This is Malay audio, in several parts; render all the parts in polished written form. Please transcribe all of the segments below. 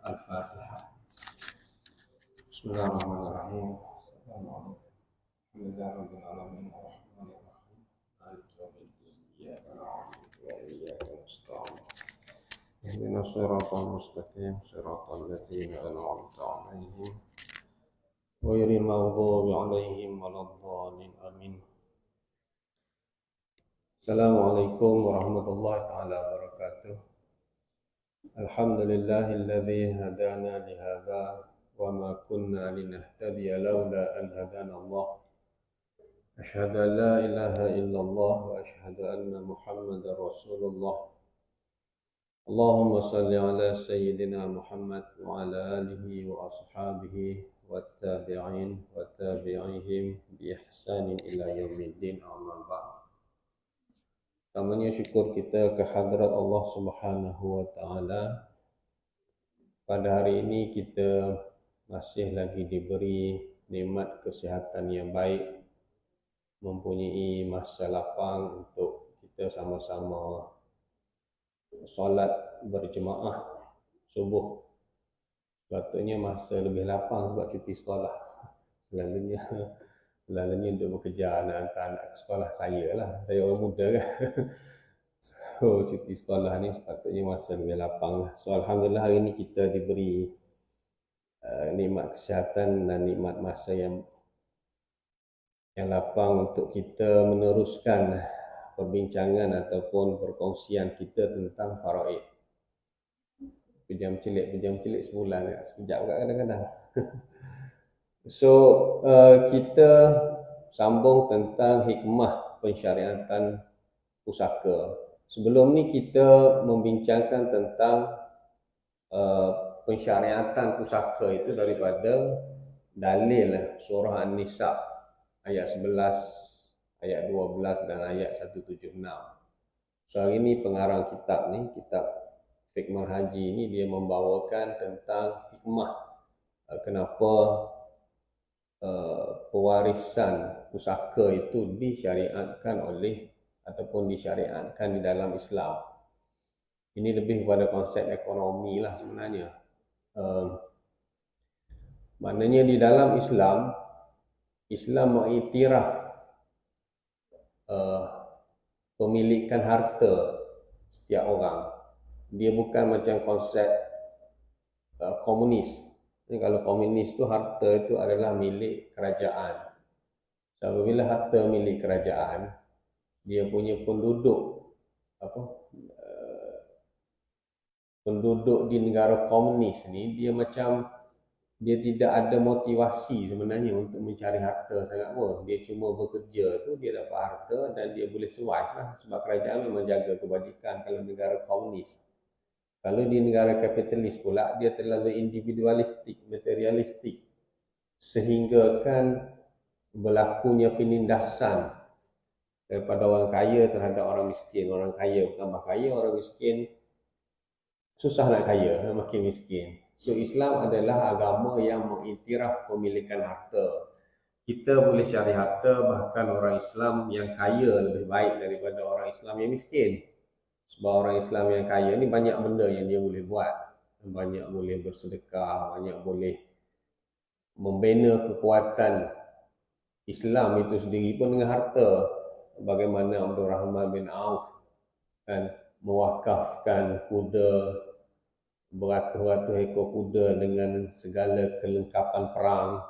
Al-Fatihah. Bismillahirrahmanirrahim. Alhamdulillahirabbil alamin arrahmanir rahim. Maliki yaumiddin. Iyyaka na'budu wa iyyaka nasta'in. Ihdinas siratal mustaqim, siratal ladzina an'amta 'alaihim ghairil maghdubi 'alaihim waladdallin. Amin. Assalamualaikum warahmatullahi taala wabarakatuh. Alhamdulillahilladzi hadana li hadza wa ma kunna linahtadiya laula an hadana Allah. Asyhadu an la ilaha illallah wa asyhadu anna Muhammadar Rasulullah. Allahumma salli ala sayyidina Muhammad wa ala alihi wa ashabihi wattabi'in wa tabi'ihim bi ihsanin ila yaumiddin, amma ba'd. Pertamanya syukur kita kehadrat Allah Subhanahu wa taala. Pada hari ini kita masih lagi diberi nikmat kesihatan yang baik, mempunyai masa lapang untuk kita sama-sama solat berjemaah subuh. Sepatutnya masa lebih lapang sebab cuti sekolah. Selalunya untuk bekerja nak hantar anak ke sekolah saya orang muda kan. So cuti sekolah ni sepatutnya masa lebih lapang lah. So alhamdulillah hari ni kita diberi nikmat kesihatan dan nikmat masa yang lapang untuk kita meneruskan perbincangan ataupun perkongsian kita tentang faraid. Pejam celik sebulan sekejap kat kadang-kadang. So kita sambung tentang hikmah pensyariatan pusaka. Sebelum ni kita membincangkan tentang pensyariatan pusaka itu daripada dalil surah An-Nisa ayat 11, ayat 12 dan ayat 176. So hari ni pengarang kitab ni, kitab Fiqh Haji ni, dia membawakan tentang hikmah kenapa pewarisan pusaka itu disyariatkan ataupun disyariatkan di dalam Islam. Ini lebih kepada konsep ekonomi lah sebenarnya. Maknanya di dalam Islam mengiktiraf pemilikan harta setiap orang. Dia bukan macam konsep komunis. Jadi kalau komunis tu harta itu adalah milik kerajaan. So, apabila harta milik kerajaan, dia punya penduduk di negara komunis ni, dia tidak ada motivasi sebenarnya untuk mencari harta sangat pun. Dia cuma bekerja tu, dia dapat harta dan dia boleh survive lah. Sebab kerajaan memang jaga kebajikan kalau negara komunis. Kalau di negara kapitalis pula, dia terlalu individualistik, materialistik. Sehingga kan berlakunya penindasan daripada orang kaya terhadap orang miskin. Orang kaya bertambah kaya, orang miskin susah nak kaya, makin miskin. So Islam adalah agama yang mengiktiraf pemilikan harta. Kita boleh cari harta, bahkan orang Islam yang kaya lebih baik daripada orang Islam yang miskin. Sebab orang Islam yang kaya ni banyak benda yang dia boleh buat. Banyak boleh bersedekah, banyak boleh membina kekuatan Islam itu sendiri pun dengan harta. Bagaimana Abdul Rahman bin Auf kan mewakafkan kuda, beratus-ratus ekor kuda dengan segala kelengkapan perang.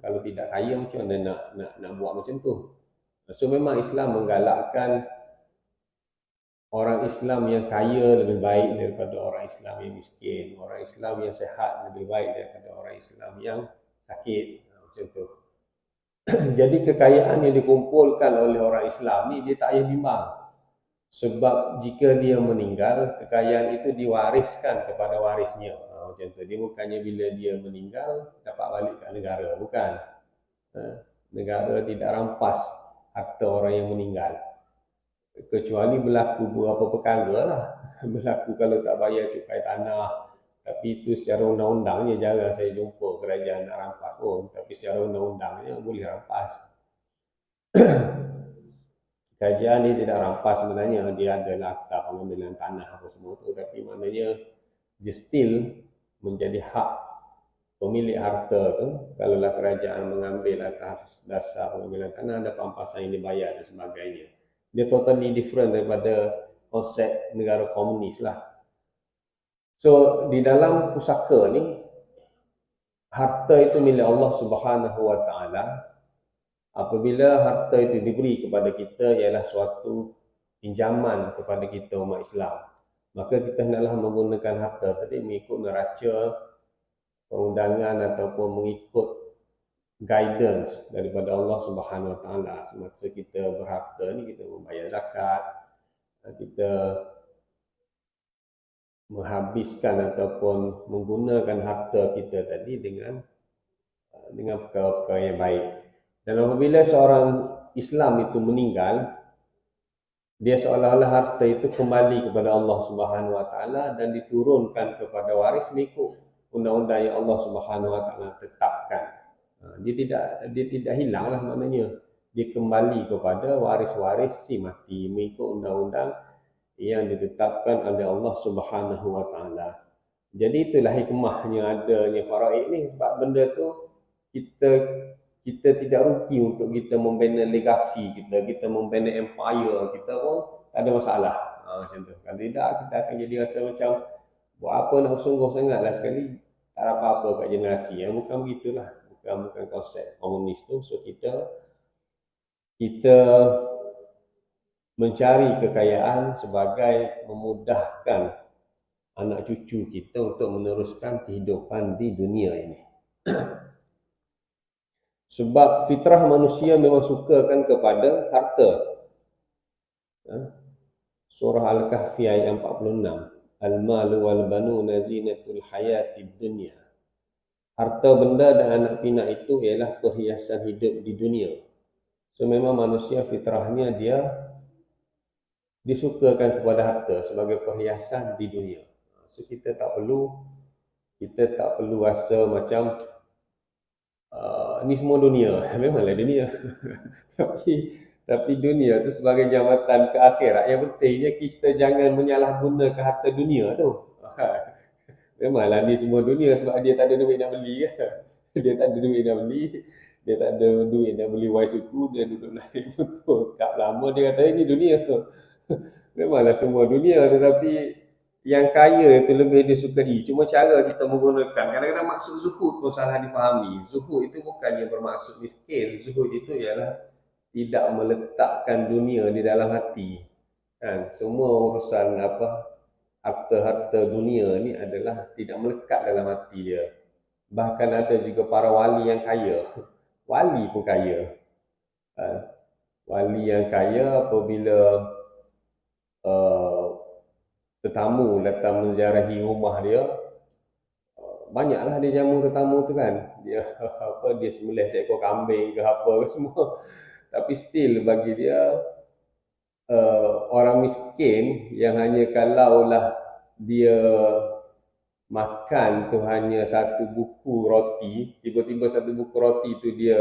Kalau tidak kaya macam mana nak buat macam tu. So memang Islam menggalakkan orang Islam yang kaya lebih baik daripada orang Islam yang miskin. Orang Islam yang sehat lebih baik daripada orang Islam yang sakit. Macam tu. Jadi kekayaan yang dikumpulkan oleh orang Islam ni, dia tak payah bimbang. Sebab jika dia meninggal, kekayaan itu diwariskan kepada warisnya. Macam tu. Dia bukannya bila dia meninggal, dapat balik kat negara. Bukan. Negara tidak rampas harta orang yang meninggal. Kecuali berlaku beberapa perkara lah. Berlaku kalau tak bayar cukai tanah. Tapi itu secara undang-undangnya jarang saya jumpa kerajaan nak rampas pun. Tapi secara undang-undangnya boleh rampas. Kerajaan ni tidak rampas sebenarnya. Dia adalah akta pengambilan tanah apa semua tu. Tapi maknanya dia still menjadi hak pemilik harta tu. Kalaulah kerajaan mengambil atas dasar pengambilan tanah, ada pampasan yang dibayar dan sebagainya. Dia totally different daripada konsep negara komunis lah. So di dalam pusaka ni, harta itu milik Allah Subhanahu Wa Taala. Apabila harta itu diberi kepada kita, ialah suatu pinjaman kepada kita umat Islam, maka kita hendaklah menggunakan harta tadi mengikut neraca perundangan ataupun mengikut guidance daripada Allah Subhanahu Wa Taala. Semasa kita berharta ni, kita membayar zakat, kita menghabiskan ataupun menggunakan harta kita tadi dengan perkara-perkara yang baik. Dan apabila seorang Islam itu meninggal, dia seolah-olah harta itu kembali kepada Allah Subhanahu Wa Taala dan diturunkan kepada waris mengikut undang-undang yang Allah Subhanahu Wa Taala tetapkan. Dia tidak hilanglah, maknanya dia kembali kepada waris-waris si mati mengikut undang-undang yang ditetapkan oleh Allah Subhanahu Wa Taala. Jadi itulah hikmahnya adanya faraid ni, sebab benda tu kita tidak rugi untuk kita membina legasi kita membina empire kita pun tak ada masalah. Macam tu. Kalau tidak, kita akan jadi rasa macam buat apa nak bersungguh sangatlah sekali, tak ada apa-apa kat generasi. Bukan begitulah, bukan konsep komunis tu. So kita mencari kekayaan sebagai memudahkan anak cucu kita untuk meneruskan kehidupan di dunia ini. Sebab fitrah manusia memang sukakan kepada harta. Surah Al-Kahfi ayat 46. Al-malu wal banuna zinatul hayatid dunya. Harta benda dan anak pinak itu ialah perhiasan hidup di dunia. So memang manusia fitrahnya dia disukakan kepada harta sebagai perhiasan di dunia. So kita tak perlu rasa macam ni semua dunia. Memanglah dunia. tapi dunia tu sebagai jambatan ke akhirat. Yang pentingnya kita jangan menyalahgunakan harta dunia tu. Memanglah ni semua dunia sebab dia tak ada duit nak beli kan. Dia tak ada duit nak beli. Dia tak ada duit nak beli Y-Suku. Dia duduk naik motor kap lama. Dia kata ini dunia tu. Memanglah semua dunia, tetapi yang kaya itu lebih disukai. Cuma cara kita menggunakan. Kadang-kadang maksud zuhud pun salah difahami. Zuhud itu bukannya bermaksud miskin. Zuhud itu ialah tidak meletakkan dunia di dalam hati. Kan? Semua urusan harta-harta dunia ni adalah tidak melekat dalam hati dia. Bahkan ada juga para wali yang kaya. Wali pun kaya. Wali yang kaya apabila tetamu datang menziarahi rumah dia, banyaklah dia jamu tetamu tu kan. Dia sembelih seekor kambing ke apa ke semua. Tapi still bagi dia orang miskin yang hanya kalaulah dia makan tu hanya satu buku roti, tiba-tiba satu buku roti tu dia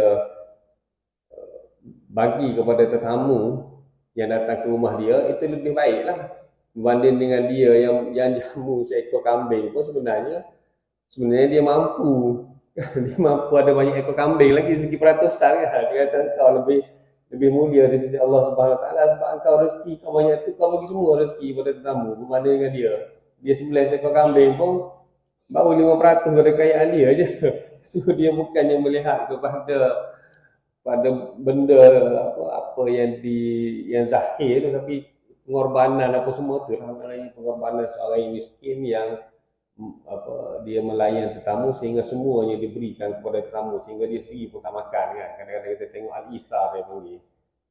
bagi kepada tetamu yang datang ke rumah dia, itu lebih baiklah berbanding dengan dia yang jamu seekor kambing pun sebenarnya dia mampu. Dia mampu ada banyak ekor kambing lagi segi peratusan kan. Dia kata kau lebih mulia di sisi Allah Subhanahu Wa Taala sebab kau rezeki kau banyak tu, kau bagi semua rezeki pada tetamu berbanding dengan dia sembelih seekor kambing pun baru 5% pada kekayaan dia je. So dia bukannya melihat kepada benda apa yang zahir tu, tapi pengorbanan apa semua tu lah, maknanya pengorbanan seorang miskin yang dia melayan tetamu sehingga semuanya diberikan kepada tetamu sehingga dia sendiri pun tak makan kan. Kadang-kadang kita tengok Al-Ithar dia panggil.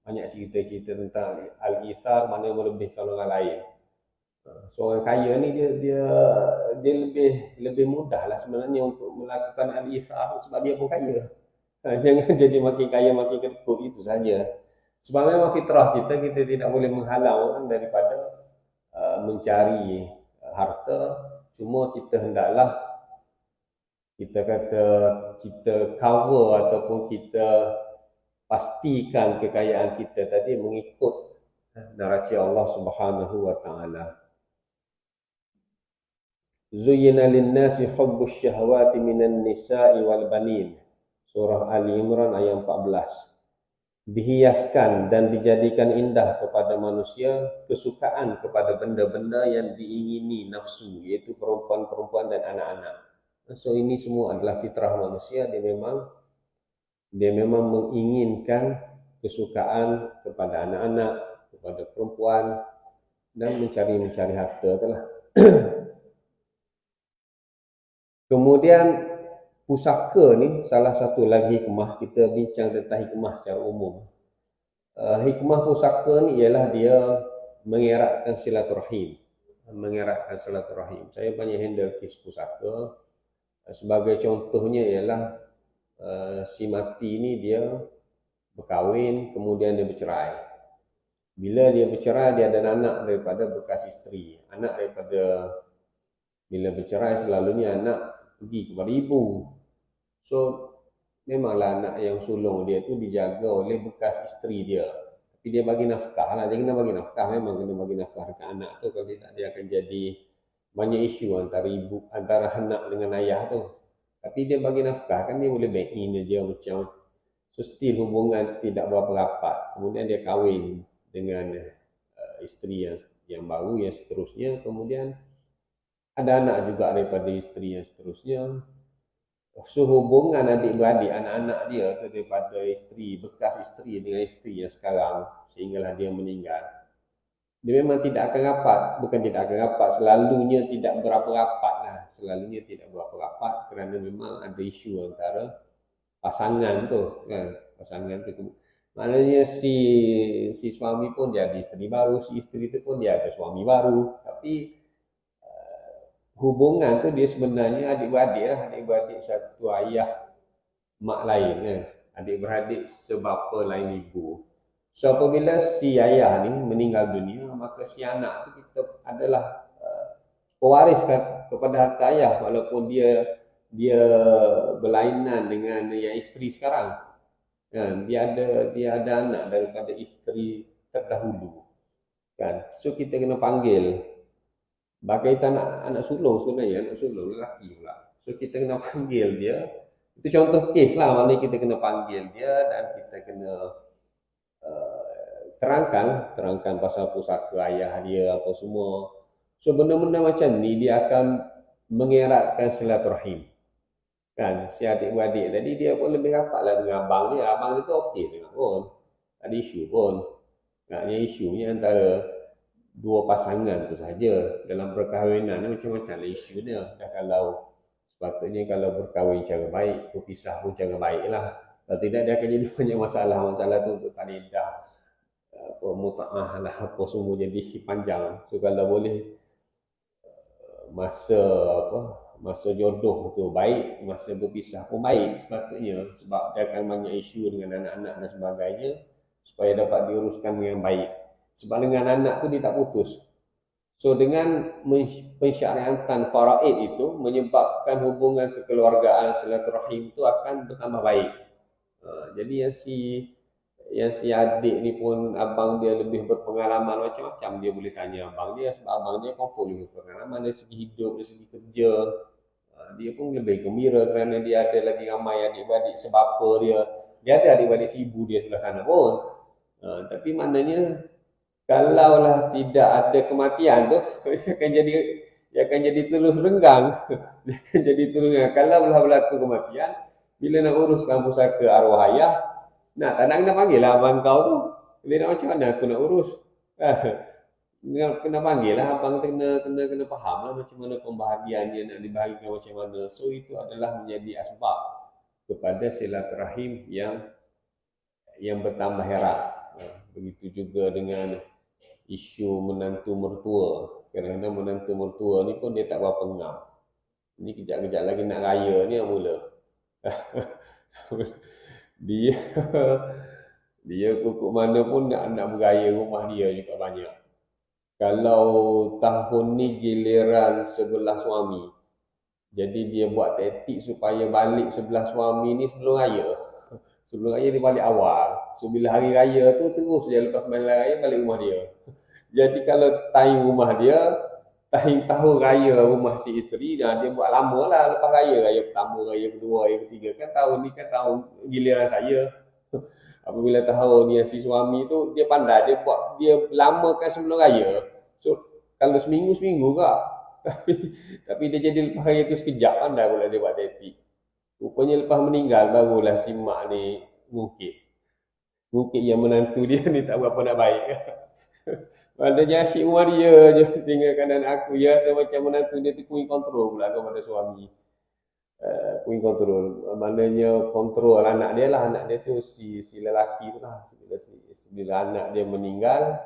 Banyak cerita-cerita tentang Al-Ithar, mana melebihkan orang lain. Seorang kaya ni dia lebih mudah lah sebenarnya untuk melakukan Al-Ithar sebab dia pun kaya. Jangan jadi makin kaya makin kedekut, itu saja. Sebab memang fitrah kita tidak boleh menghalau daripada mencari harta. Cuma kita hendaklah kita cover ataupun kita pastikan kekayaan kita tadi mengikut neraca Allah Subhanahu Wa Taala. Zuyyina lin-nasi hubbus syahawati minan nisa'i wal banin. Surah Ali Imran ayat 14. Dihiaskan dan dijadikan indah kepada manusia kesukaan kepada benda-benda yang diingini nafsu, yaitu perempuan-perempuan dan anak-anak. So ini semua adalah fitrah manusia, dia memang menginginkan kesukaan kepada anak-anak, kepada perempuan, dan mencari harta itulah. Kemudian pusaka ni salah satu lagi hikmah, kita bincang tentang hikmah secara umum. Hikmah pusaka ni ialah dia mengeratkan silaturahim. Saya banyak handle kes pusaka. Sebagai contohnya ialah si mati ni dia berkahwin, kemudian dia bercerai. Bila dia bercerai, dia ada anak daripada bekas isteri. Bila bercerai selalunya anak pergi kepada ibu. So memanglah anak yang sulung dia tu dijaga oleh bekas isteri dia. Tapi dia bagi nafkah lah. Dia kena bagi nafkah. Memang kena bagi nafkah dekat anak tu. Kalau tidak dia akan jadi banyak isu antara anak dengan ayah tu. Tapi dia bagi nafkah kan dia boleh back in aja macam. So still hubungan tidak berapa rapat. Kemudian dia kahwin dengan isteri yang baru, yang seterusnya. Kemudian ada anak juga daripada isteri yang seterusnya. So hubungan adik-beradik anak-anak dia tu daripada bekas isteri dengan isteri yang sekarang sehinggalah dia meninggal. Dia memang tidak akan rapat, bukan tidak akan rapat, selalunya tidak berapa rapat lah. Selalunya tidak berapa rapat kerana memang ada isu antara pasangan tu kan. Pasangan tu maknanya si suami pun dia ada isteri baru, si isteri tu pun dia ada suami baru. Tapi hubungan tu dia sebenarnya adik-beradik satu ayah mak lain kan. Adik-beradik sebapa lain ibu. So apabila si ayah ni meninggal dunia, maka si anak tu kita adalah pewaris kepada harta ayah walaupun dia berlainan dengan yang isteri sekarang. Kan dia ada anak daripada isteri terdahulu. Kan. So kita kena panggil berkaitan anak sulung sebenarnya, anak sulung lelaki pula. So kita kena panggil dia. Itu contoh kes lah, maknanya kita kena panggil dia dan kita kena terangkan pasal pusaka ayah dia apa semua. So benda-benda macam ni dia akan mengeratkan silaturahim. Kan si adik-beradik tadi dia pun lebih rapat lah dengan abang dia. Abang dia tu okey tengok pun. Tak ada isu pun. Naknya isunya antara dua pasangan tu saja. Dalam perkahwinan ni macam-macam lah isu dia. Dah sepatutnya kalau berkahwin cara baik, berpisah pun cara baik lah. Kalau tidak dia akan jadi banyak masalah. Masalah tu untuk talidah, muta'ah lah, apa semua jadi panjang. So kalau boleh masa jodoh tu baik, masa berpisah pun baik sepatutnya. Sebab dia akan banyak isu dengan anak-anak dan sebagainya. Supaya dapat diuruskan dengan baik. Sebab dengan anak tu dia tak putus. So dengan pensyariatan faraid itu menyebabkan hubungan kekeluargaan silaturahim itu akan bertambah baik. Jadi yang si adik ni pun abang dia lebih berpengalaman macam-macam dia boleh tanya abang dia sebab abang dia confirm lebih berpengalaman dari segi hidup, dari segi kerja. Dia pun lebih gembira kerana dia ada lagi ramai adik-beradik sebapa dia. Dia ada adik-beradik si ibu dia sebelah sana pun. Tapi maknanya kalaulah tidak ada kematian tu dia akan jadi terus renggang. Dia akan jadi terus renggang. Kalaulah berlaku kematian, bila nak uruskan pusaka arwah ayah, tak nak kena panggil lah abang kau tu. Dia nak macam mana aku nak urus? Kena panggil lah abang, kena faham lah macam mana pembahagiannya nak dibahagikan macam mana. So itu adalah menjadi asbab kepada silaturahim yang bertambah erat. Begitu juga dengan isu menantu mertua. Kadang-kadang menantu mertua ni pun dia tak berapa ngam. Ni kejap-kejap lagi nak raya ni yang mula. dia kukuk mana pun nak beraya rumah dia juga banyak. Kalau tahun ni giliran sebelah suami, jadi dia buat taktik supaya balik sebelah suami ni sebelum raya. Sebelum raya dia balik awal. So bila hari raya tu terus je lepas malam raya balik rumah dia. Jadi kalau time rumah dia tahun raya rumah si isteri, dah dia buat lama lah lepas raya. Raya pertama, raya kedua, raya ketiga. Kan tahun ni kan tahun giliran saya. Apabila tahun yang si suami tu, dia pandai, dia lamakan sebelum raya. So, kalau seminggu-seminggu kak. Tapi tapi dia jadi lepas raya tu sekejap, pandai pula dia buat tetik. Rupanya lepas meninggal, barulah si mak ni ngungkit. Ngungkit yang menantu dia ni tak berapa nak baik. Maknanya asyik rumah dia je. Sehingga kadang aku ya rasa macam menantu dia tu queen control pula kepada suami. Queen control. Maknanya kontrol anak dia lah. Anak dia tu si lelaki tu lah. Bila anak dia meninggal,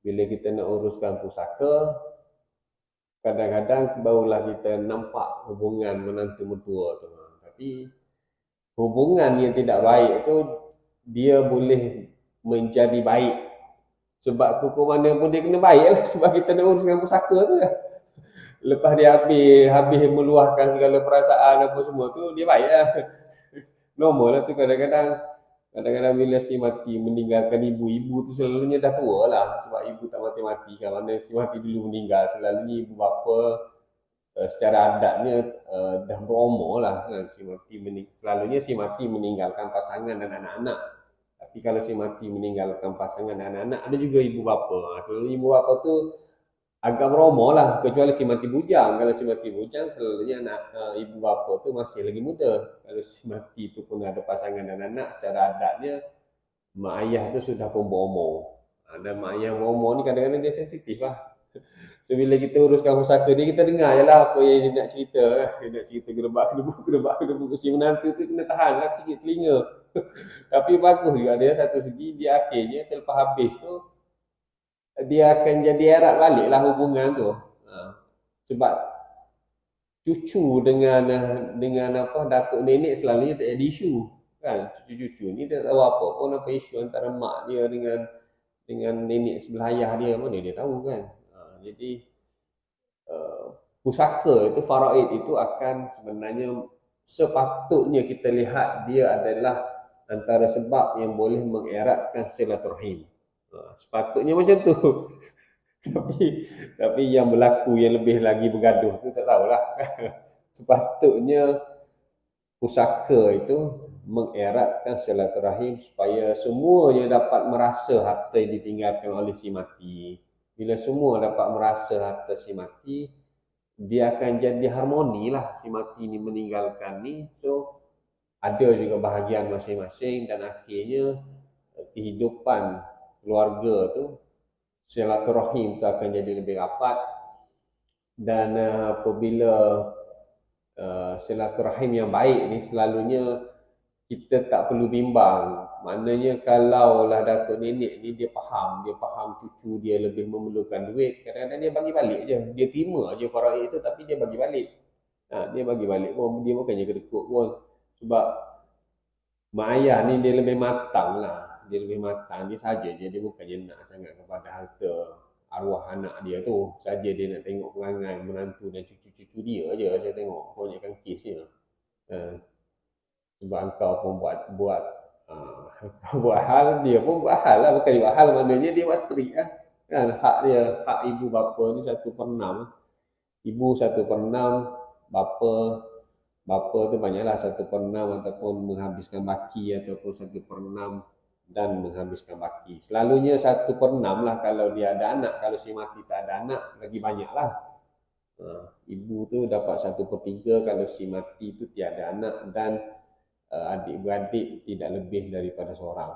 bila kita nak uruskan pusaka, kadang-kadang barulah kita nampak hubungan menantu mertua tu. Tapi hubungan yang tidak baik tu, dia boleh menjadi baik. Sebab kuku mana pun dia kena baik lah. Sebab kita nak uruskan pusaka tu lah. Lepas dia habis meluahkan segala perasaan apa semua tu, dia baik lah. Normal lah tu kadang-kadang bila si mati meninggalkan ibu tu selalunya dah tua lah. Sebab ibu tak mati-mati kan. Mana si mati dulu meninggal, selalunya ibu bapa secara adatnya dah berumur lah kan. Selalunya si mati meninggalkan pasangan dan anak-anak. Tapi kalau si mati meninggalkan pasangan dan anak-anak, ada juga ibu bapa. Selalunya ibu bapa tu agak berumur lah, kecuali si mati bujang. Kalau si mati bujang, selalunya ibu bapa tu masih lagi muda. Kalau si mati tu pun ada pasangan dan anak, secara adatnya mak ayah tu sudah pun berumur. Dan mak ayah berumur ni kadang-kadang dia sensitif lah. So bila kita uruskan pusaka dia, kita dengar je lah apa yang dia nak cerita. Dia nak cerita gerebak-gerebuk. Si menantu tu kena tahan lah sikit telinga. Tapi bagus juga dia, satu segi dia akhirnya selepas habis tu, dia akan jadi erat balik lah hubungan tu. Sebab cucu dengan apa datuk nenek selalunya tak ada isu kan. Cucu-cucu ni dia tahu apa pun, apa isu antara mak dia dengan nenek sebelah ayah dia, mana dia tahu kan. Jadi pusaka itu, faraid itu akan sebenarnya sepatutnya kita lihat dia adalah antara sebab yang boleh mengeratkan silaturahim. Sepatutnya macam tu. tapi yang berlaku yang lebih lagi bergaduh tu tak tahulah. Sepatutnya pusaka itu mengeratkan silaturahim supaya semuanya dapat merasa harta yang ditinggalkan oleh si mati. Bila semua dapat merasa harta si mati, dia akan jadi harmoni lah si mati ni meninggalkan ni. So ada juga bahagian masing-masing dan akhirnya kehidupan keluarga tu, silaturahim tu akan jadi lebih rapat. Dan apabila silaturahim yang baik ni, selalunya kita tak perlu bimbang. Maknanya kalau lah datuk nenek ni dia faham cucu dia lebih memerlukan duit, kadang-kadang dia bagi balik je. Dia terima je faraid itu, tapi dia bagi balik. Dia bagi balik pun, dia bukannya kedekut pun. Sebab mak ayah ni dia lebih matang lah. Dia lebih matang, dia saja je, dia bukannya nak sangat kepada harta arwah anak dia tu. Saja dia nak tengok perangai menantu dan cucu-cucu dia je. Saya tengok banyakkan kesnya. Sebab engkau pun buat hal, dia pun buat hal lah. Bukan dia buat hal, maknanya dia buat strik lah. Kan hak dia, hak ibu bapa ni 1/6. Ibu 1/6, bapa tu banyaklah 1/6 ataupun menghabiskan baki, ataupun 1/6 dan menghabiskan baki. Selalunya 1/6 lah kalau dia ada anak. Kalau si mati tak ada anak, lagi banyak lah. Ibu tu dapat 1/3 kalau si mati tu tiada anak dan adik-beradik tidak lebih daripada seorang.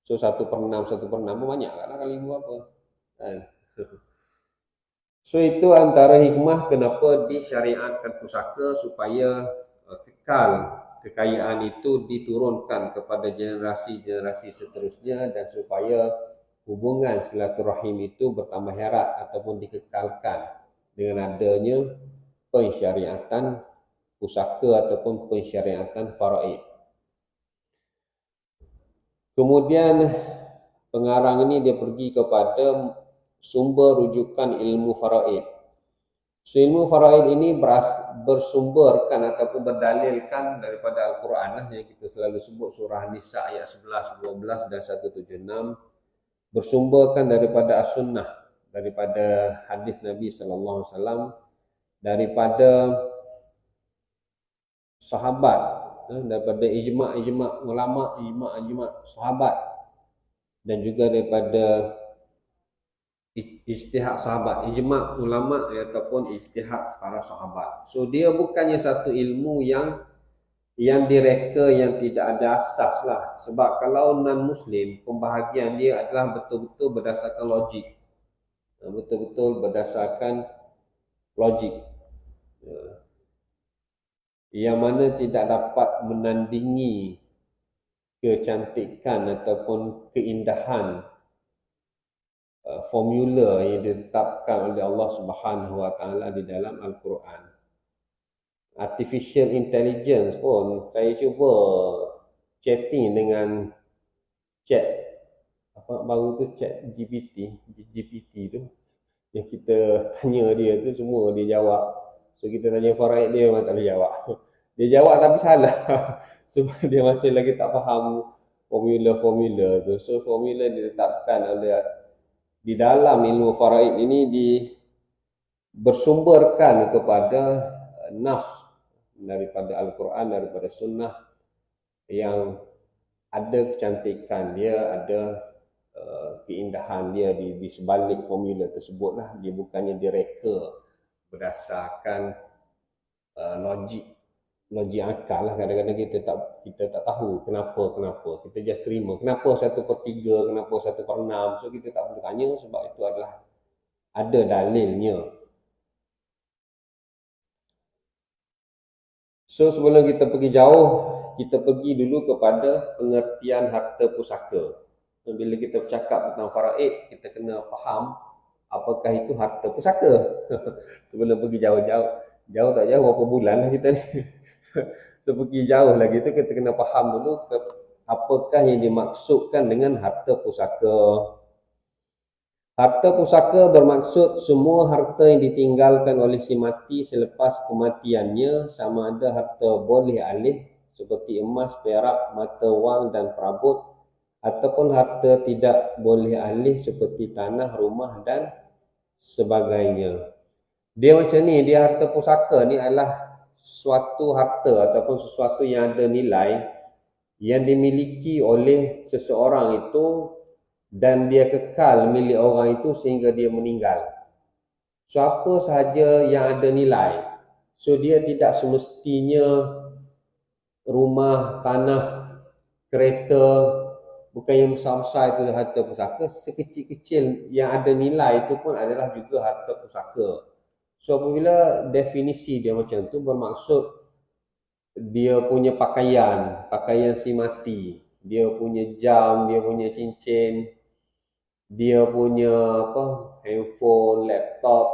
So 1/6 pun banyak lah kalau ibu apa. So itu antara hikmah kenapa disyariatkan pusaka, supaya kekal kekayaan itu diturunkan kepada generasi-generasi seterusnya, dan supaya hubungan silaturahim itu bertambah erat ataupun dikekalkan dengan adanya pensyariatan pusaka ataupun pensyariatan faraid. Kemudian pengarang ini dia pergi kepada sumber rujukan ilmu faraid. So, ilmu faraid ini bersumberkan ataupun berdalilkan daripada Al-Quran lah, yang kita selalu sebut surah Nisa ayat 11, 12 dan 176. Bersumberkan daripada As-Sunnah daripada hadis Nabi sallallahu alaihi wasallam, daripada sahabat, daripada ijma' ulama, ijma' sahabat, dan juga daripada ijtihad sahabat, ijma' ulama ataupun ijtihad para sahabat. So dia bukannya satu ilmu yang direka, yang tidak ada asas lah. Sebab kalau non-Muslim, pembahagian dia adalah betul-betul berdasarkan logik. Betul-betul berdasarkan logik. Yang mana tidak dapat menandingi kecantikan ataupun keindahan formula yang ditetapkan oleh Allah Subhanahu Wa Taala di dalam Al-Quran. Artificial intelligence pun saya cuba chatting dengan chat apa baru tu, chat GPT tu, yang kita tanya dia tu semua dia jawab. So kita tanya Faraid, dia memang tak boleh jawab. Dia jawab tapi salah sebab dia masih lagi tak faham formula-formula tu. So formula ditetapkan oleh di dalam ilmu Faraid ini bersumberkan kepada nas daripada Al-Quran, daripada sunnah, yang ada kecantikan dia, ada keindahan dia di sebalik formula tersebutlah. Dia bukannya direka berdasarkan logik akal lah. Kadang-kadang kita tak tahu kenapa kita just terima kenapa 1/3, kenapa 1/6. So kita tak perlu tanya sebab itu adalah ada dalilnya. So sebelum kita pergi jauh, kita pergi dulu kepada pengertian harta pusaka. Bila kita bercakap tentang faraid, kita kena faham apakah itu harta pusaka. Sebelum pergi jauh tak jauh berapa bulan lah kita ni. So pergi jauh lagi tu kita kena faham dulu apakah yang dimaksudkan dengan harta pusaka. Harta pusaka bermaksud semua harta yang ditinggalkan oleh si mati selepas kematiannya, sama ada harta boleh alih seperti emas, perak, mata wang dan perabot, ataupun harta tidak boleh alih seperti tanah, rumah dan sebagainya. Dia macam ni, dia harta pusaka ni adalah suatu harta ataupun sesuatu yang ada nilai yang dimiliki oleh seseorang itu dan dia kekal milik orang itu sehingga dia meninggal. So apa sahaja yang ada nilai. So dia tidak semestinya rumah, tanah, kereta, bukan yang besar-besar itu harta pusaka. Sekecil-kecil yang ada nilai itu pun adalah juga harta pusaka. So apabila definisi dia macam tu, bermaksud dia punya pakaian si mati, dia punya jam, dia punya cincin, dia punya handphone, laptop,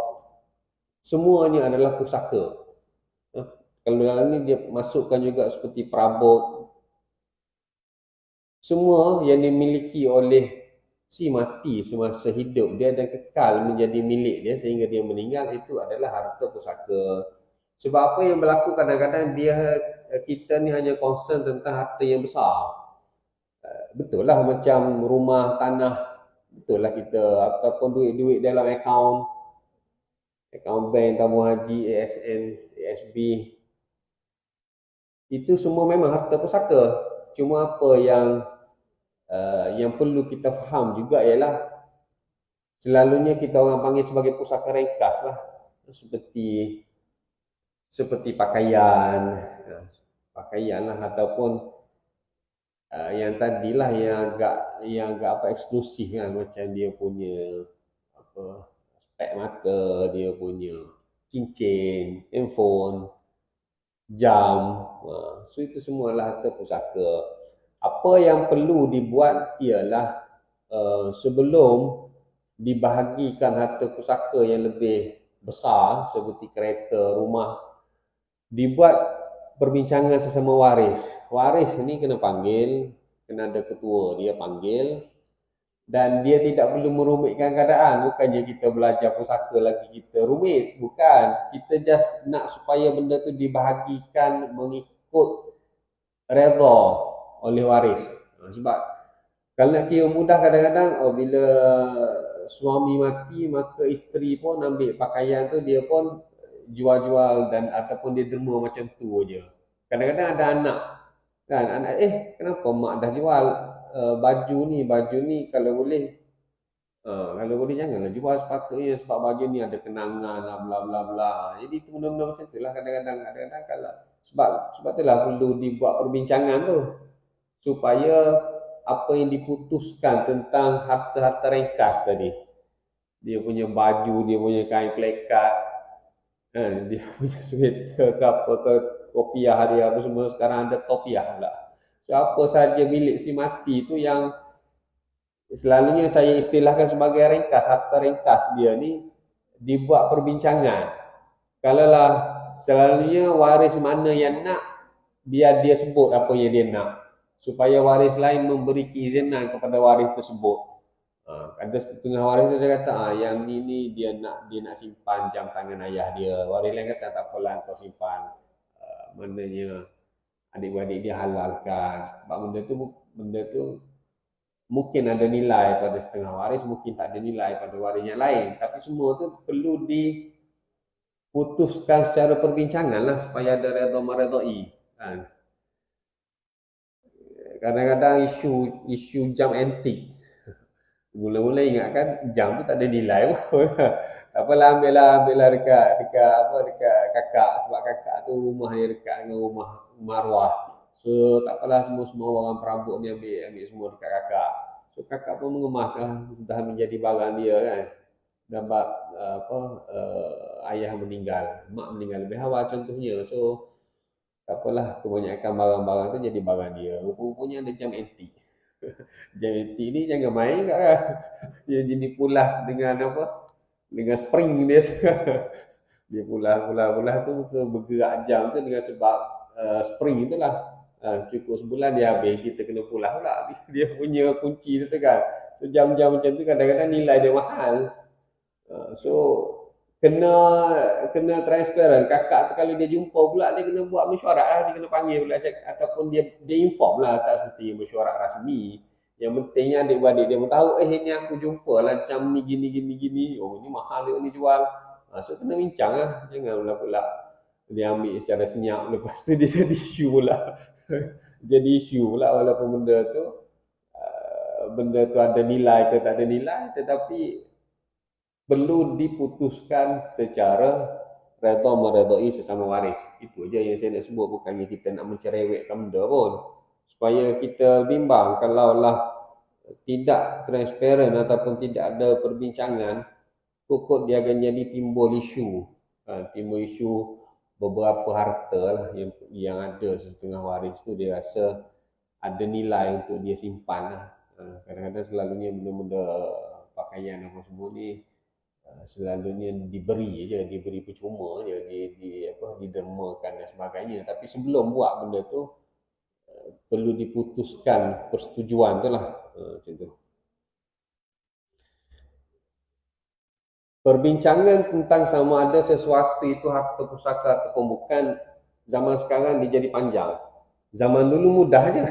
semuanya adalah pusaka. Kalau dalam ni dia masukkan juga seperti perabot, semua yang dimiliki oleh si mati semasa hidup dia dan kekal menjadi milik dia sehingga dia meninggal, itu adalah harta pusaka. Sebab apa yang berlaku kadang-kadang kita ni hanya concern tentang harta yang besar. Betul lah macam rumah, tanah, betul lah kita, ataupun duit-duit dalam akaun bank, tabung haji, ASN, ASB, itu semua memang harta pusaka. Cuma apa yang perlu kita faham juga ialah selalunya kita orang panggil sebagai pusaka ringkas lah, seperti pakaian lah, ataupun yang tadilah yang agak eksklusif kan, macam dia punya spek mata, dia punya cincin, handphone, jam. So itu semualah harta pusaka. Apa yang perlu dibuat ialah sebelum dibahagikan harta pusaka yang lebih besar seperti kereta, rumah, dibuat perbincangan sesama waris. Waris ni kena panggil, kena ada ketua dia panggil, dan dia tidak perlu merumitkan keadaan. Bukannya kita belajar pusaka lagi kita rumit, bukan. Kita just nak supaya benda tu dibahagikan mengikut redha oleh waris. Sebab Kalau nak kira mudah kadang-kadang, oh bila suami mati maka isteri pun ambil pakaian tu dia pun jual-jual dan ataupun dia derma macam tu aja. Kadang-kadang ada anak kan, anak kenapa mak dah jual baju ni kalau boleh kalau boleh janganlah jual sepatutnya sebab baju ni ada kenangan lah, bla bla bla. Jadi itu benda-benda macam tu lah kadang-kadang kalau sebab tu lah perlu dibuat perbincangan tu supaya apa yang diputuskan tentang harta-harta ringkas tadi. Dia punya baju, dia punya kain plekat, kan? Dia punya sweater ke apa ke kopiah dia apa semua sekarang ada topiah pula. So, apa saja milik si mati tu yang selalunya saya istilahkan sebagai ringkas, harta ringkas dia ni dibuat perbincangan. Kalaulah selalunya waris mana yang nak, biar dia sebut apa yang dia nak. Supaya waris lain memberi keizinan kepada waris tersebut. Ada setengah waris tu dia kata, yang ni dia nak simpan jam tangan ayah dia. Waris lain kata, tak apalah kau simpan. Maknanya adik-adik dia halalkan. Sebab benda tu mungkin ada nilai pada setengah waris, mungkin tak ada nilai pada waris yang lain. Tapi semua tu perlu diputuskan secara perbincangan lah supaya ada redha meredai. Kan? Kadang-kadang isu jam antik. Mula-mula ingatkan jam tu tak ada nilai pun. Tak apalah ambillah dekat kakak sebab kakak tu rumah dia dekat dengan rumah arwah. So tak apalah semua orang perabot ni ambil semua dekat kakak. So kakak pun mengemas lah dah menjadi barang dia kan. Dapat ayah meninggal, mak meninggal lebih awal contohnya. So tak apalah kebanyakan barang-barang tu jadi barang dia. Rupanya ada jam antik. Jam antik ni jangan main kat lah. Dia jadi pulas dengan apa? Dengan spring dia. Dia pulas tu bergerak jam tu dengan sebab spring itulah. Cukup sebulan dia habis, kita kena pulas pula. Dia punya kunci tu kan. So jam-jam macam tu kadang-kadang nilai dia mahal. So kena transparent. Kakak tu kalau dia jumpa pula dia kena buat mesyuarat lah, dia kena panggil pula ataupun dia inform lah, tak seperti mesyuarat rasmi. Yang pentingnya adik-beradik dia pun tahu, ini aku jumpa lah macam ni gini. Oh ni mahal dia ni jual. So kena bincang lah. Janganlah pula dia ambil secara senyap lepas tu dia jadi isu pula. Jadi isu pula walaupun benda tu ada nilai ke tak ada nilai, tetapi perlu diputuskan secara redha meredai sesama waris. Itu aja yang saya nak sebut, bukannya kita nak mencerewetkan benda pun. Supaya kita bimbang kalaulah tidak transparent ataupun tidak ada perbincangan, pokok dia akan jadi timbul isu. Timbul isu beberapa harta lah yang ada setengah waris tu dia rasa ada nilai untuk dia simpan lah. Kadang-kadang selalunya benda-benda pakaian apa semua ni selalunya diberi percuma je, didermakan dan sebagainya. Tapi sebelum buat benda tu perlu diputuskan persetujuan tu lah. Macam tu. Perbincangan tentang sama ada sesuatu itu harta pusaka ataupun bukan, zaman sekarang dia jadi panjang. Zaman dulu mudah je.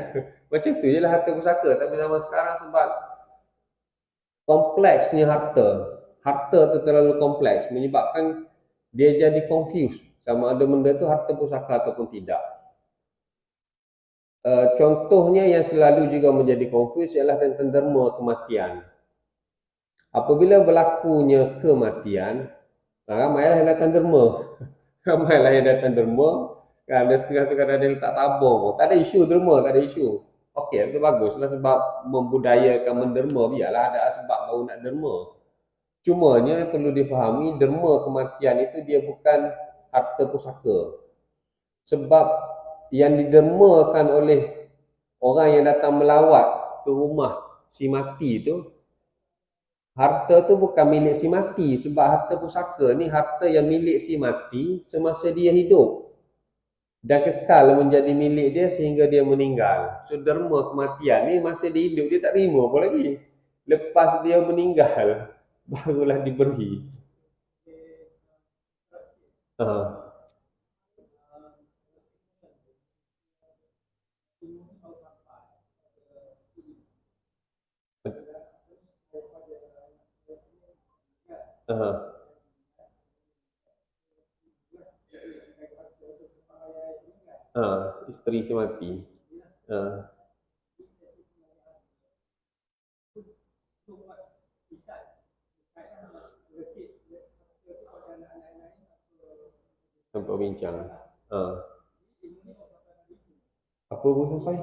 Macam tu je lah harta pusaka. Tapi zaman sekarang sebab kompleksnya harta tu terlalu kompleks menyebabkan dia jadi confused sama ada benda tu harta pusaka ataupun tidak. Contohnya yang selalu juga menjadi confused ialah tentang derma kematian. Apabila berlakunya kematian, ramailah yang datang derma. Ramailah yang datang derma. Kan ada setengah tu kadang ada letak tabung. Tak ada isu derma, tak ada isu. Okey, itu baguslah sebab membudayakan menderma, biarlah ada sebab baru nak derma. Cumanya perlu difahami derma kematian itu dia bukan harta pusaka. Sebab yang didermakan oleh orang yang datang melawat ke rumah si mati itu, harta tu bukan milik si mati. Sebab harta pusaka ni harta yang milik si mati semasa dia hidup dan kekal menjadi milik dia sehingga dia meninggal. So derma kematian ni masa dia hidup dia tak terima apa lagi. Lepas dia meninggal barulah diberi. Aha. Isteri si mati. Ah, sampai bincang. Ah, apa pun sampai?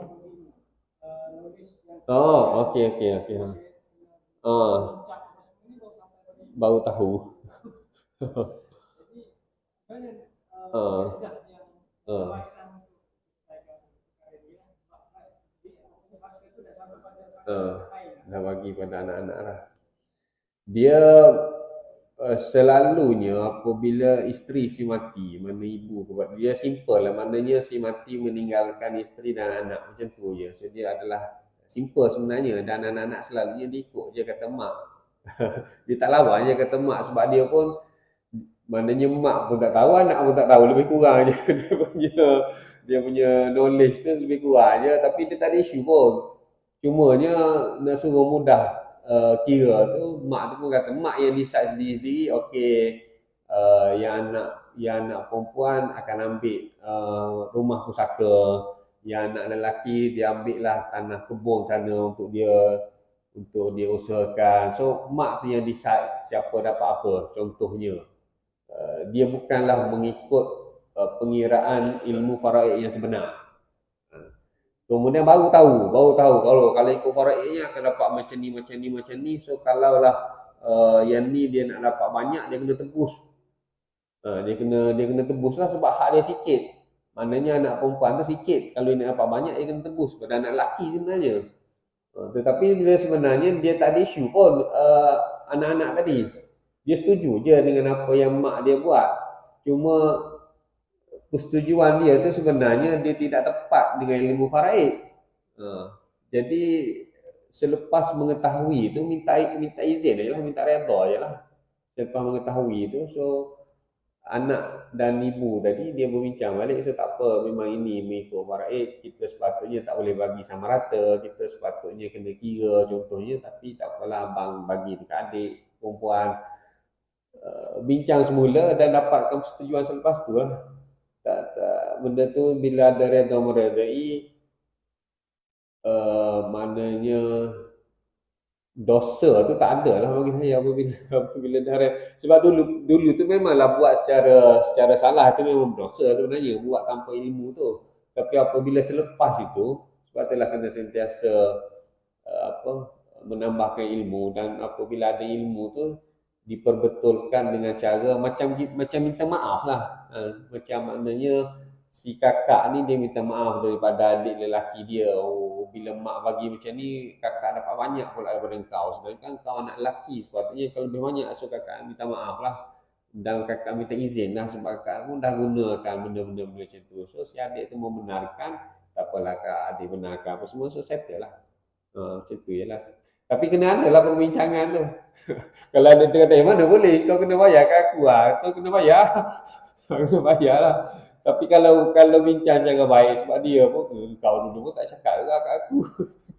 Oh, okey okey okey. Ha. Ah, baru tahu. Ah, ah, ah. Dah bagi pada anak-anak lah. Dia selalunya apabila isteri si mati, mana ibu buat dia simple lah, maknanya si mati meninggalkan isteri dan anak macam tu je. So dia adalah simple sebenarnya, dan anak-anak selalunya dia ikut je kata mak. Dia tak lawan je kata mak, sebab dia pun maknanya mak pun tak tahu, anak pun tak tahu, lebih kurang je dia punya knowledge tu lebih kurang je, tapi dia tak ada isu pun. Cumanya nak suruh mudah kira tu, mak tu pun kata mak yang decide sendiri-sendiri, okey, yang anak perempuan akan ambil rumah pusaka, yang anak lelaki dia ambil lah tanah kebun sana untuk dia usahakan. So mak tu yang decide siapa dapat apa, contohnya. Dia bukanlah mengikut pengiraan ilmu faraid yang sebenar. Kemudian baru tahu kalau ikut faraidnya akan dapat macam ni macam ni macam ni. So kalaulah yang ni dia nak dapat banyak, dia kena tebus. Dia kena tebus lah, sebab hak dia sikit. Maknanya anak perempuan tu sikit. Kalau dia nak dapat banyak, dia kena tebus pada anak lelaki sebenarnya. Tetapi bila sebenarnya dia tak ada isu pun, anak-anak tadi. Dia setuju je dengan apa yang mak dia buat. Cuma persetujuan dia tu sebenarnya dia tidak tepat dengan ilmu faraid. Jadi selepas mengetahui tu minta izin ajalah, minta redha ajalah. Selepas mengetahui tu, so anak dan ibu tadi dia berbincang balik, so tak apa, memang ini mengikut faraid, kita sepatutnya tak boleh bagi sama rata, kita sepatutnya kena kira contohnya, tapi tak apalah abang bagi dekat adik perempuan. Bincang semula dan dapatkan persetujuan selepas tu lah. Tak, benda tu bila ada redha meredai, maknanya dosa tu tak ada lah bagi saya apabila dah sebab dulu tu memanglah buat secara salah, tu memang dosa sebenarnya, buat tanpa ilmu tu. Tapi apabila selepas itu, sebab itulah kena sentiasa apa, menambahkan ilmu, dan apabila ada ilmu tu diperbetulkan dengan cara macam minta maaf lah. Macam maknanya si kakak ni dia minta maaf daripada adik lelaki dia. Oh, bila mak bagi macam ni, kakak dapat banyak pula daripada kau. Sedangkan kau anak lelaki, sepatutnya kalau lebih banyak, so kakak minta maaf lah. Dan kakak minta izin lah, sebab kakak pun dah gunakan benda-benda macam tu. So si adik tu membenarkan, tak apalah kak adik benarkan apa semua, so settle lah. Macam tu je lah. Tapi kena ada lah perbincangan tu. Kalau ada tu kata, mana boleh, kau kena bayar kat aku lah. So kena bayar. Kena bayar lah. Tapi kalau bincang cara baik, sebab dia pun, kau dulu pun tak cakap juga kat aku.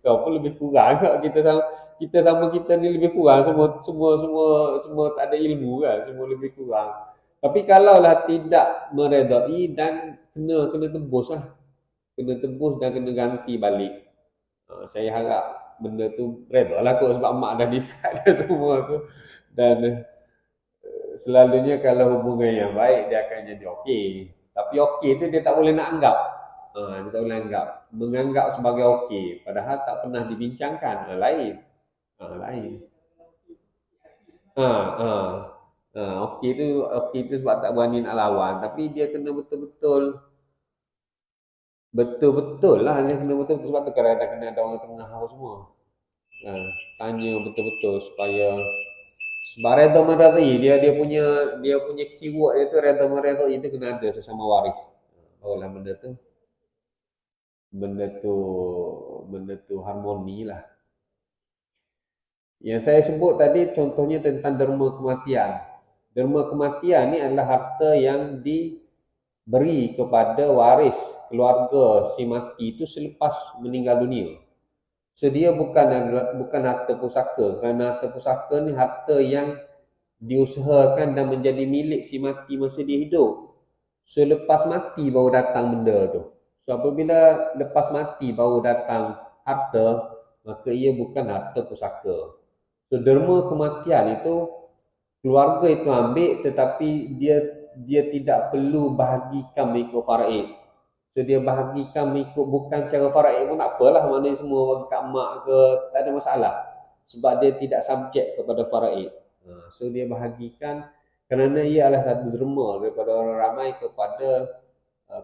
Kau pun lebih kurang kat kita sama kita ni lebih kurang, semua tak ada ilmu kan, semua lebih kurang. Tapi kalaulah tidak meredai, dan kena tebus lah. Kena tebus dan kena ganti balik. Saya harap benda tu redha lah kot, sebab mak dah decide dah semua tu. Dan selalunya kalau hubungan yang baik, dia akan jadi okey. Tapi okey tu dia tak boleh nak anggap. Dia tak boleh anggap. Menganggap sebagai okey, padahal tak pernah dibincangkan. Lain. Lain. Ha, ha. Okey tu sebab tak berani nak lawan. Tapi dia kena betul-betul lah, dia kena betul-betul, sebab tu kadang-kadang kena ada orang tengah apa semua. Tanya betul-betul supaya sebab redha meredai, dia punya keyword dia tu, redha meredai itu kena ada sesama waris. Barulah benda tu harmoni lah. Yang saya sebut tadi contohnya tentang derma kematian. Derma kematian ni adalah harta yang diberi kepada waris keluarga si mati itu selepas meninggal dunia. So dia bukan harta pusaka, kerana harta pusaka ni harta yang diusahakan dan menjadi milik si mati masa dia hidup. So lepas mati baru datang benda tu. So apabila lepas mati baru datang harta, maka ia bukan harta pusaka. So derma kematian itu keluarga itu ambil, tetapi dia tidak perlu bahagikan mengikut faraid. So dia bahagikan mengikut bukan cara faraid pun tak apalah, mana semua bagi kat mak ke, tak ada masalah. Sebab dia tidak subjek kepada faraid. So dia bahagikan kerana ia adalah satu derma daripada orang ramai kepada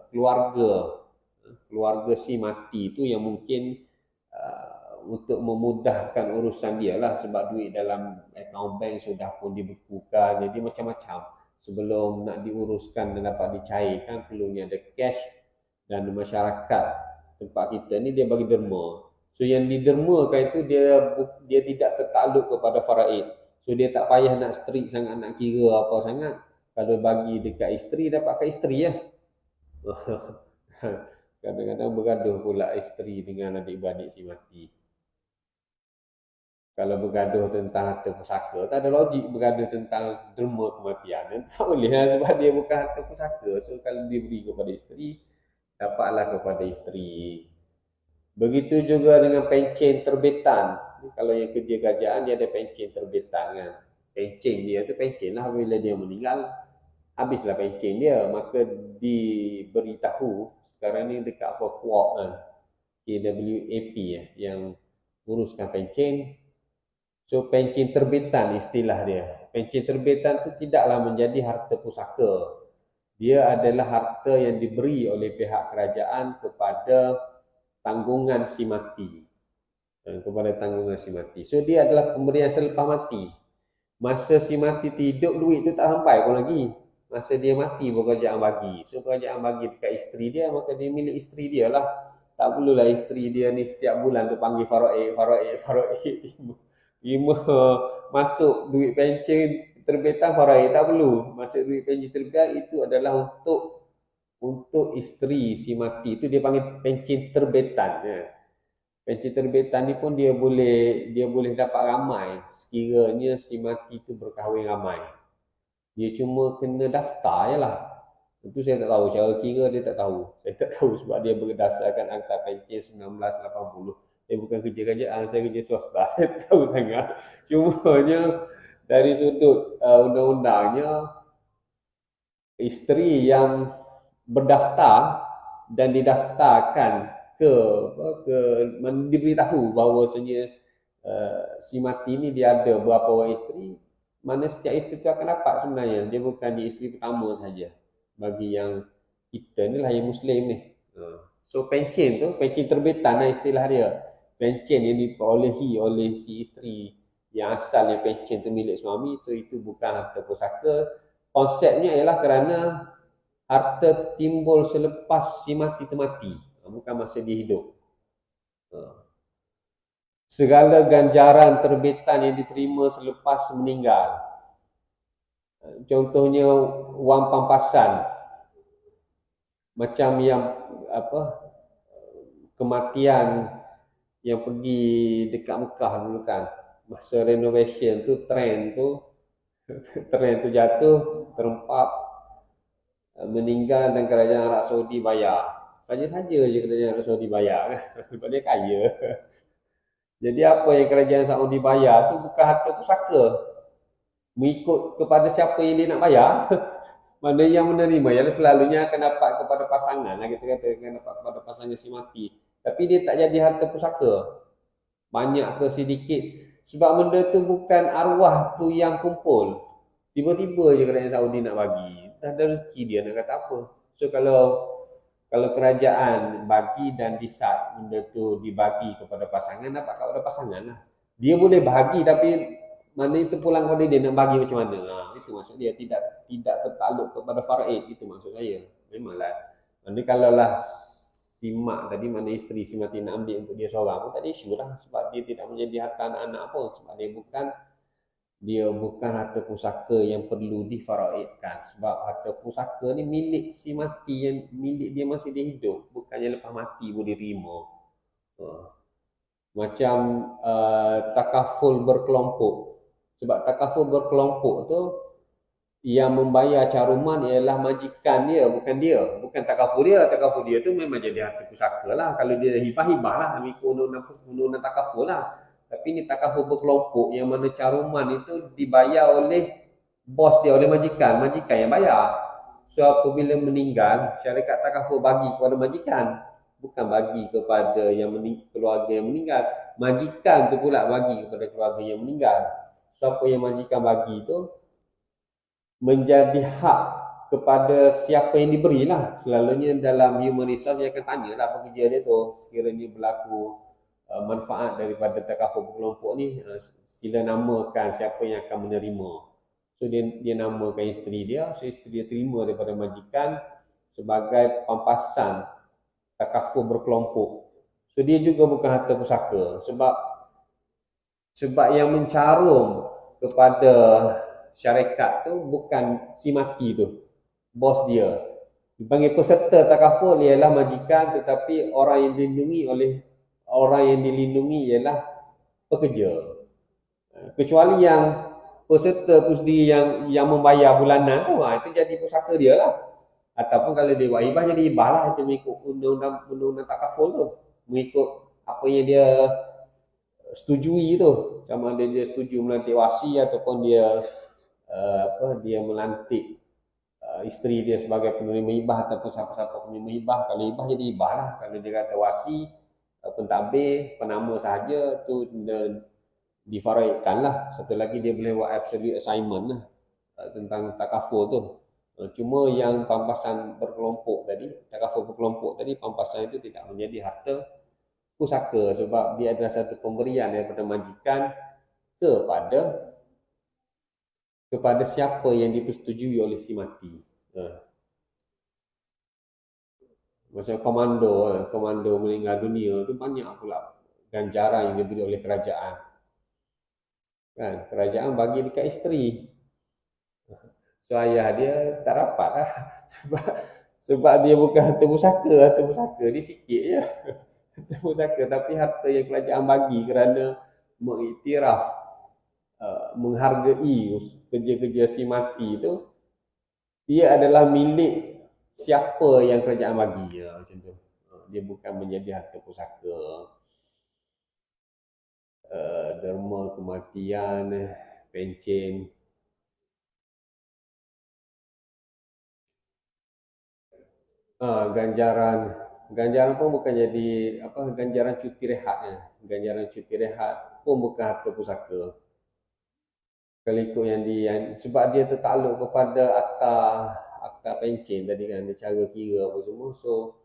keluarga si mati itu yang mungkin untuk memudahkan urusan dia lah, sebab duit dalam akaun bank sudah pun dibekukan, jadi macam-macam. Sebelum nak diuruskan dan dapat dicairkan, perlunya ada cash, dan masyarakat tempat kita ni dia bagi derma. So yang didermakan itu dia tidak tertakluk kepada faraid. So dia tak payah nak strict sangat, nak kira apa sangat. Kalau bagi dekat isteri, dapat kat isteri lah. Kadang-kadang bergaduh pula isteri dengan adik-beradik si mati. Kalau bergaduh tentang harta pusaka, tak ada logik bergaduh tentang derma kematian. Tak boleh lah, sebab dia bukan harta pusaka. So kalau diberi kepada isteri, dapatlah kepada isteri. Begitu juga dengan pencen terbitan. Kalau yang kerja kerajaan, dia ada pencen terbitan kan. Pencen dia tu pencen lah, bila dia meninggal, habislah pencen dia. Maka diberitahu, sekarang ni dekat apa kuak kan, KWAP yang uruskan pencen. So pencen terbitan istilah dia. Pencen terbitan tu tidaklah menjadi harta pusaka. Dia adalah harta yang diberi oleh pihak kerajaan kepada tanggungan si mati. Kepada tanggungan si mati. So dia adalah pemberian selepas mati. Masa si mati hidup, duit tu tak sampai pun lagi. Masa dia mati baru kerajaan bagi. So kerajaan bagi dekat isteri dia, maka dia milik isteri dia lah. Tak perlulah isteri dia ni setiap bulan tu panggil faraid. Lima masuk duit pencen terbitan faraid, tak perlu. Masuk duit pencen terbitan itu adalah untuk isteri si mati, itu dia panggil pencen terbitan ya. Pencen terbitan ni pun dia boleh dapat ramai sekiranya si mati itu berkahwin ramai. Dia cuma kena daftar je lah. Itu saya tak tahu, cara kira dia tak tahu. Saya tak tahu sebab dia berdasarkan Akta Pencen 1980. Saya bukan kerja kerajaan, saya kerja swasta. Saya tak tahu sangat. Cumanya dari sudut undang-undangnya, isteri yang berdaftar dan didaftarkan diberitahu bahawasanya si mati ni dia ada berapa orang isteri, mana setiap isteri tu akan dapat sebenarnya. Dia bukan di isteri pertama saja. Bagi yang kita ni lah yang Muslim ni. So pencen tu, pencen terbitan lah istilah dia. Pencen yang diperolehi oleh si isteri yang asalnya pencen tu milik suami, so itu bukan harta pusaka. Konsepnya ialah kerana harta timbul selepas si mati tu mati, bukan masa dia hidup. Segala ganjaran terbitan yang diterima selepas meninggal, contohnya wang pampasan, macam yang kematian yang pergi dekat Mekah dulu kan, masa renovation tu, tren tu jatuh, terempat, meninggal dan kerajaan Arab Saudi bayar. Saja-saja je kerajaan Arab Saudi bayar kan, sebab dia kaya. Jadi apa yang kerajaan Saudi bayar tu bukan harta pusaka. Mengikut kepada siapa yang dia nak bayar. Mana yang menerima, yang selalunya akan dapat kepada pasangan lah, kita kata akan dapat kepada pasangan si mati. Tapi dia tak jadi harta pusaka. Banyak ke sedikit. Sebab benda tu bukan arwah tu yang kumpul. Tiba-tiba je kerajaan Saudi nak bagi. Tak ada rezeki dia nak kata apa. So kalau kerajaan bagi dan decide benda tu dibagi kepada pasangan, dapat kepada pasangan lah. Dia boleh bagi tapi mana itu pulang kepada dia nak bagi macam mana. Itu maksud dia, tidak tertakluk kepada faraid, itu maksud saya. Memanglah. Nanti kalau lah si mak tadi, mana isteri si mati nak ambil untuk dia seorang pun tak ada isu lah, sebab dia tidak menjadi harta anak-anak pun, sebab dia bukan harta pusaka yang perlu difaraidkan. Sebab harta pusaka ni milik si mati, yang milik dia masih dia hidup, bukannya lepas mati boleh terima. Macam takaful berkelompok. Sebab takaful berkelompok tu yang membayar caruman ialah majikan dia, bukan dia. Bukan takaful dia. Takaful dia tu memang jadi harta pusaka lah. Kalau dia hibah-hibah lah, mengikut undang-undang takaful lah. Tapi ni takaful berkelompok yang mana caruman itu dibayar oleh bos dia, oleh majikan. Majikan yang bayar. So apabila meninggal, syarikat takaful bagi kepada majikan. Bukan bagi kepada keluarga yang meninggal. Majikan tu pula bagi kepada keluarga yang meninggal. So apa yang majikan bagi tu menjadi hak kepada siapa yang diberilah. Selalunya dalam human resource dia akan tanya lah pekerja dia tu, sekiranya berlaku manfaat daripada takaful berkelompok ni, sila namakan siapa yang akan menerima. So dia namakan isteri dia, so isteri dia terima daripada majikan sebagai pampasan takaful berkelompok. So dia juga bukan harta pusaka, sebab yang mencarum kepada syarikat tu bukan si mati tu, bos dia. Dipanggil peserta takaful ialah majikan, tetapi orang yang dilindungi ialah pekerja. Kecuali yang peserta tu sendiri yang membayar bulanan tu, itu jadi pusaka dia lah. Ataupun kalau dia buat hibah, jadi hibah lah. Itu mengikut undang-undang takaful tu, mengikut apa yang dia setujui tu. Sama ada dia setuju melantik wasi ataupun dia melantik isteri dia sebagai penerima hibah ataupun siapa-siapa penerima hibah. Kalau hibah jadi hibah lah. Kalau dia kata wasi, pentadbir, penama sahaja, tu difaraidkan lah. Satu lagi dia boleh buat absolute assignment lah tentang takaful tu. Cuma yang pampasan berkelompok tadi, takaful berkelompok tadi, pampasan itu tidak menjadi harta pusaka sebab dia adalah satu pemberian daripada majikan kepada siapa yang dipersetujui oleh si mati. Macam komando meninggal dunia tu banyak pula ganjaran yang diberi oleh kerajaan. Kan, kerajaan bagi dekat isteri. So ayah dia tak dapat lah sebab dia bukan harta pusaka dia sikit je. Harta pusaka, tapi harta yang kerajaan bagi kerana mengiktiraf, menghargai kerja-kerja si mati tu, dia adalah milik siapa yang kerajaan bagi, macam tu. Dia bukan menjadi harta pusaka. Derma kematian, pencen. Ganjaran pun bukan jadi ganjaran cuti rehatnya. Ganjaran cuti rehat pun bukan harta pusaka. Kalau ikut sebab dia tertakluk kepada akta pencen tadi kan, dia cara kira apa semua. So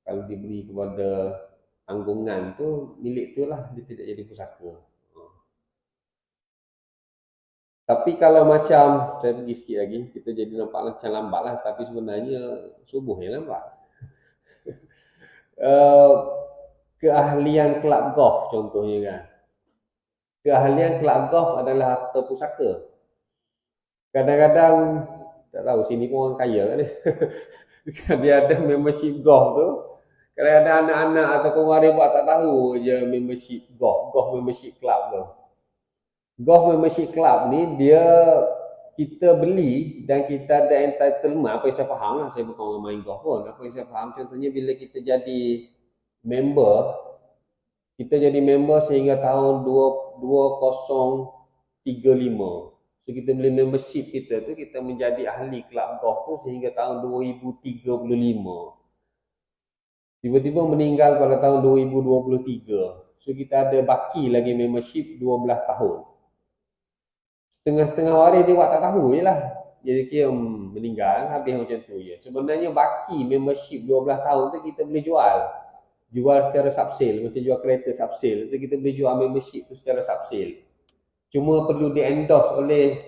kalau diberi kepada tanggungan tu, milik tu lah, dia tidak jadi pusaka. Tapi kalau macam, saya pergi sikit lagi, kita jadi nampak macam lambat lah, tapi sebenarnya subuh yang lambat. Keahlian kelab golf contohnya kan. Keahlian kelab golf adalah harta pusaka. Kadang-kadang, tak tahu sini pun orang kaya kan dia ada membership golf tu. Kadang-kadang anak-anak ataupun waris buat tak tahu je membership golf membership club tu. Golf membership club ni kita beli dan kita ada entitlement. Apa yang saya faham lah, saya bukan orang main golf pun. Apa yang saya faham contohnya bila kita jadi member sehingga tahun 2035. So kita beli membership kita tu, kita menjadi ahli kelab golf tu sehingga tahun 2035. Tiba-tiba meninggal pada tahun 2023. So kita ada baki lagi membership 12 tahun. Setengah-setengah waris dia buat tak tahu je lah. Jadi kira meninggal, habis macam tu je. Sebenarnya baki membership 12 tahun tu kita boleh jual secara subsale, macam jual kereta subsale. So kita boleh jual membership tu secara subsale. Cuma perlu di-endorse oleh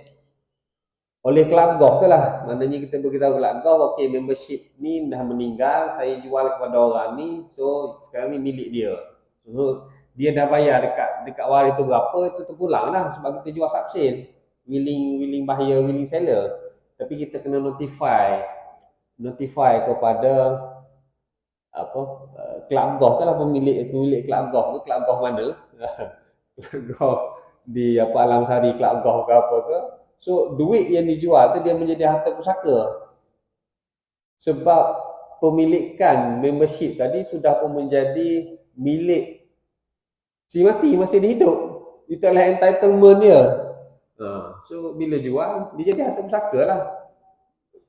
kelab golf tu lah. Maknanya kita beritahu kelab golf, okey, membership ni dah meninggal, saya jual kepada orang ni, so sekarang ni milik dia. So dia dah bayar dekat waris tu berapa, itu terpulang lah sebab kita jual subsale. Willing buyer, willing seller. Tapi kita kena notify kepada kelab golf tu lah, pemilik kelab golf tu, kelab golf mana? Kelab golf di apa Alam Sari, Kelabgah ke apa ke. So duit yang dijual tu dia menjadi harta pusaka. Sebab pemilikan membership tadi sudah pun menjadi milik si mati masih dia hidup. Itu adalah entitlement dia. So bila jual dia jadi harta pusaka lah.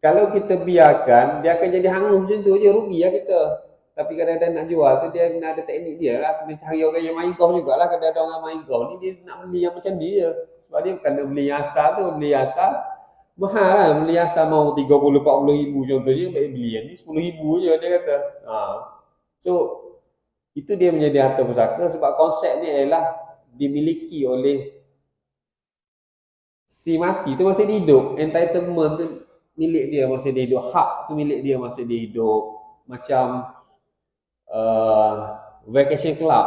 Kalau kita biarkan dia akan jadi hangus macam tu je, rugi lah kita. Tapi kadang-kadang nak jual tu dia kena ada teknik dia lah, kena cari orang yang main golf jugalah. Kadang ada orang main golf ni dia nak beli yang macam ni je. Sebab dia bukan nak beli yang asal tu, beli yang asal mahal lah. Beli yang asal mau 30-40 ribu contohnya, baik beli yang ni 10 ribu je dia kata. So itu dia menjadi harta pusaka sebab konsep ni ialah dimiliki oleh si mati tu masih dia hidup. Entitlement tu milik dia masih dia hidup. Hak tu milik dia masih dia hidup. Macam uh, vacation club.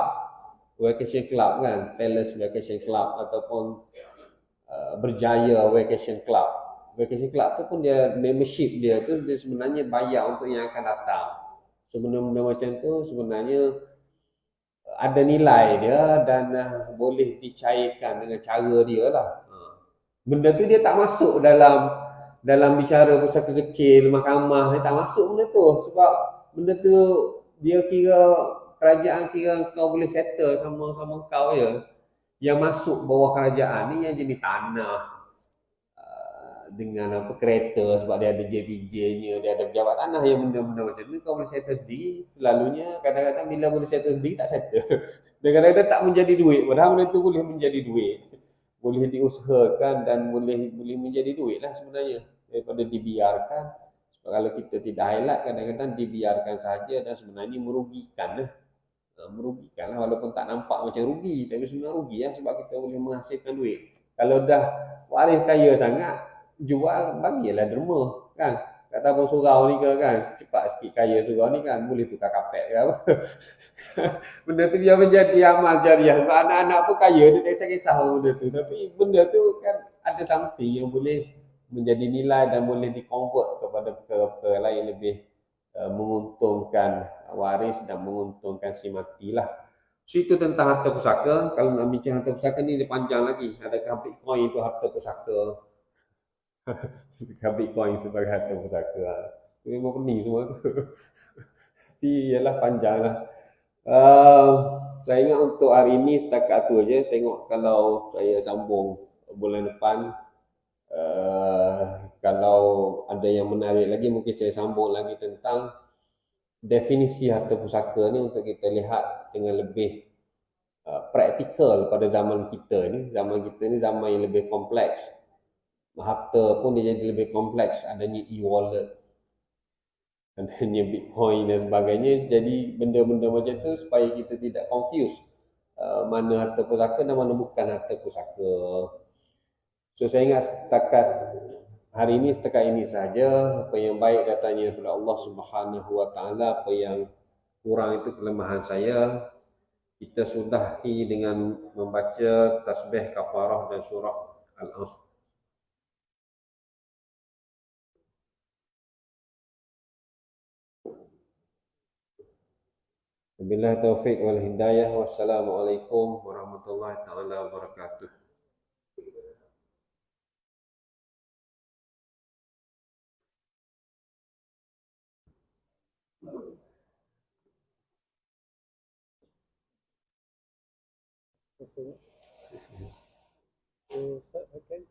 Vacation club kan. Palace Vacation Club ataupun Berjaya Vacation Club. Vacation Club tu pun dia membership dia tu dia sebenarnya bayar untuk yang akan datang. So benda-benda macam tu sebenarnya ada nilai dia dan boleh dicairkan dengan cara dia lah. Benda tu dia tak masuk dalam bicara pusaka kecil, mahkamah, dia tak masuk benda tu sebab benda tu dia kira kerajaan kira kau boleh settle sama-sama kau je. Yang masuk bawah kerajaan ni yang jadi tanah dengan apa kereta sebab dia ada JPJ-nya, dia ada pejabat tanah yang benda-benda macam tu kau boleh settle sendiri. Selalunya kadang-kadang bila boleh settle sendiri tak settle. Dan kadang-kadang tak menjadi duit, padahal benda tu boleh menjadi duit. Boleh diusahakan dan boleh boleh menjadi duit lah sebenarnya daripada dibiarkan. Sebab kalau kita tidak highlight kadang-kadang dibiarkan saja dan sebenarnya merugikan lah. Merugikan lah walaupun tak nampak macam rugi tapi sebenarnya rugi lah sebab kita boleh menghasilkan duit. Kalau dah waris kaya sangat jual bagilah derma kan. Kata abang surau ni ke kan, cepat sikit kaya surau ni kan, boleh tukar kapek ke apa. Benda tu biar menjadi amal jariah sebab anak-anak pun kaya dia tak kisah-kisah benda tu, tapi benda tu kan ada something yang boleh menjadi nilai dan boleh di-convert kepada perkara-perkara lain lebih menguntungkan waris dan menguntungkan si mati lah. So itu tentang harta pusaka. Kalau nak bincang harta pusaka ni dia panjang lagi. Adakah Bitcoin itu harta pusaka? Adakah Bitcoin sebagai harta pusaka? Memang pening semua tu. Tapi ialah panjang lah. Saya ingat untuk hari ini setakat tu aja. Tengok kalau saya sambung bulan depan. Kalau ada yang menarik lagi mungkin saya sambung lagi tentang definisi harta pusaka ni untuk kita lihat dengan lebih praktikal pada zaman kita ni. Zaman kita ni zaman yang lebih kompleks. Harta pun dia jadi lebih kompleks. Adanya e-wallet, adanya Bitcoin dan sebagainya. Jadi benda-benda macam tu supaya kita tidak confuse mana harta pusaka dan mana bukan harta pusaka. So saya ingat setakat hari ini setakat ini saja. Apa yang baik datangnya daripada Allah Subhanahu Wa Taala, apa yang kurang itu kelemahan saya. Kita sudahi dengan membaca tasbih kafarah dan surah Al-Asr. Wabillahi taufiq wal hidayah. Wassalamualaikum warahmatullahi taala wabarakatuh. Ustaz, akan